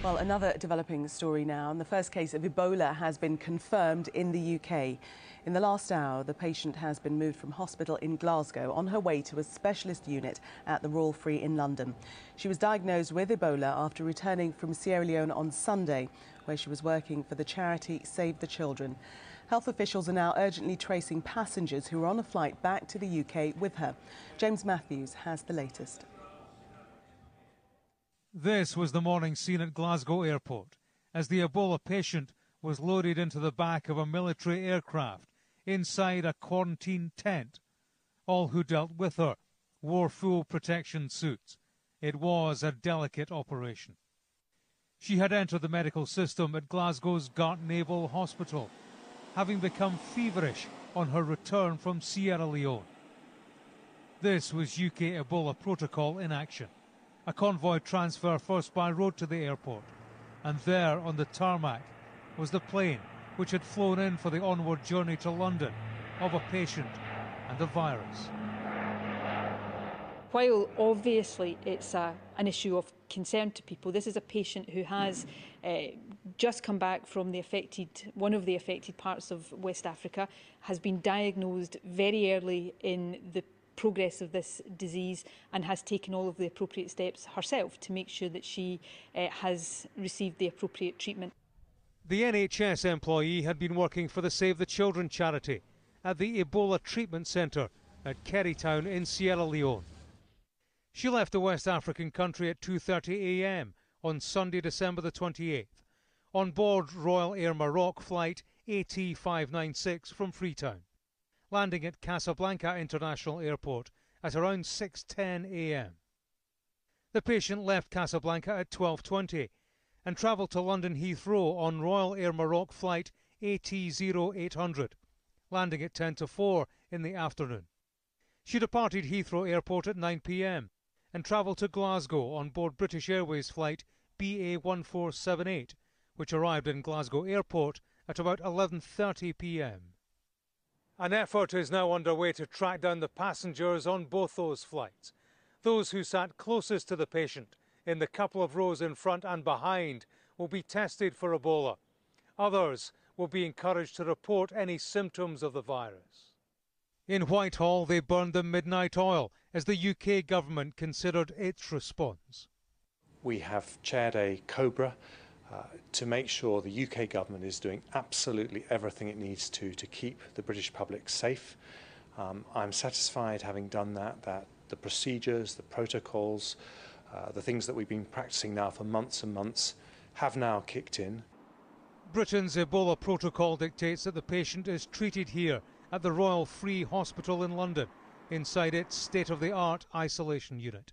Well, another developing story now, and the first case of Ebola has been confirmed in the UK. In the last hour, the patient has been moved from hospital in Glasgow on her way to a specialist unit at the Royal Free in London. She was diagnosed with Ebola after returning from Sierra Leone on Sunday, where she was working for the charity Save the Children. Health officials are now urgently tracing passengers who were on a flight back to the UK with her. James Matthews has the latest. This was the morning scene at Glasgow Airport as the Ebola patient was loaded into the back of a military aircraft inside a quarantine tent. All who dealt with her wore full protection suits. It was a delicate operation. She had entered the medical system at Glasgow's Gart Naval Hospital, having become feverish on her return from Sierra Leone. This was UK Ebola protocol in action. A convoy transfer first by road to the airport, and there on the tarmac was the plane which had flown in for the onward journey to London of a patient and a virus. While obviously it's an issue of concern to people, this is a patient who has just come back from one of the affected parts of West Africa, has been diagnosed very early in the progress of this disease and has taken all of the appropriate steps herself to make sure that she has received the appropriate treatment. The NHS employee had been working for the Save the Children charity at the Ebola treatment centre at Kerrytown in Sierra Leone. She left the West African country at 2:30 a.m. on Sunday, December the 28th, on board Royal Air Maroc flight AT596 from Freetown, landing at Casablanca International Airport at around 6:10 a.m. The patient left Casablanca at 12:20 and travelled to London Heathrow on Royal Air Maroc flight AT0800, landing at 10:04 in the afternoon. She departed Heathrow Airport at 9 p.m. and travelled to Glasgow on board British Airways flight BA1478, which arrived in Glasgow Airport at about 11:30 p.m. An effort is now underway to track down the passengers on both those flights. Those who sat closest to the patient, in the couple of rows in front and behind, will be tested for Ebola. Others will be encouraged to report any symptoms of the virus. In Whitehall, they burned the midnight oil as the UK government considered its response. We have chaired a COBRA to make sure the UK government is doing absolutely everything it needs to keep the British public safe. I'm satisfied, having done that the procedures, the protocols, the things that we've been practicing now for months and months have now kicked in. Britain's Ebola protocol dictates that the patient is treated here at the Royal Free Hospital in London, inside its state-of-the-art isolation unit.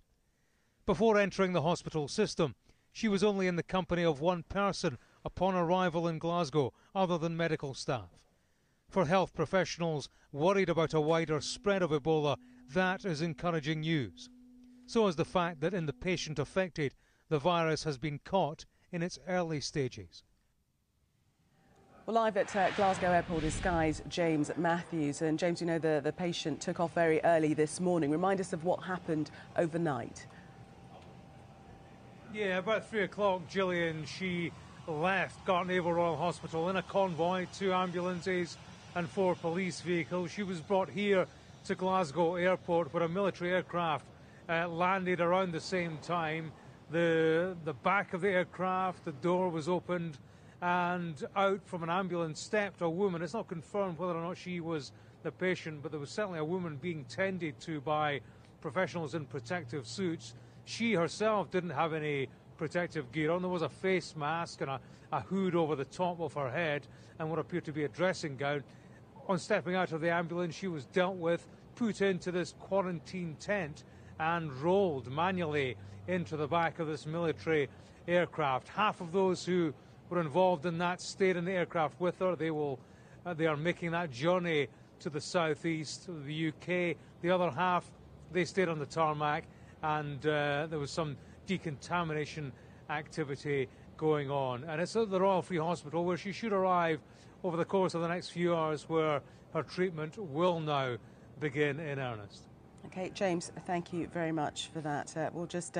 Before entering the hospital system, she was only in the company of one person upon arrival in Glasgow, other than medical staff. For health professionals worried about a wider spread of Ebola, that is encouraging news. So is the fact that in the patient affected, the virus has been caught in its early stages. Well, live at Glasgow Airport is Sky's James Matthews. And James, you know the patient took off very early this morning. Remind us of what happened overnight. Yeah, about 3 o'clock, Gillian, she left Gart Naval Royal Hospital in a convoy, 2 ambulances and 4 police vehicles. She was brought here to Glasgow Airport, where a military aircraft landed around the same time. The back of the aircraft, the door was opened, and out from an ambulance stepped a woman. It's not confirmed whether or not she was the patient, but there was certainly a woman being tended to by professionals in protective suits. She herself didn't have any protective gear on. There was a face mask and a hood over the top of her head and what appeared to be a dressing gown. On stepping out of the ambulance, she was dealt with, put into this quarantine tent and rolled manually into the back of this military aircraft. Half of those who were involved in that stayed in the aircraft with her. They are making that journey to the southeast of the UK. The other half, they stayed on the tarmac, and there was some decontamination activity going on. And it's at the Royal Free Hospital, where she should arrive over the course of the next few hours, where her treatment will now begin in earnest. OK, James, thank you very much for that. We'll just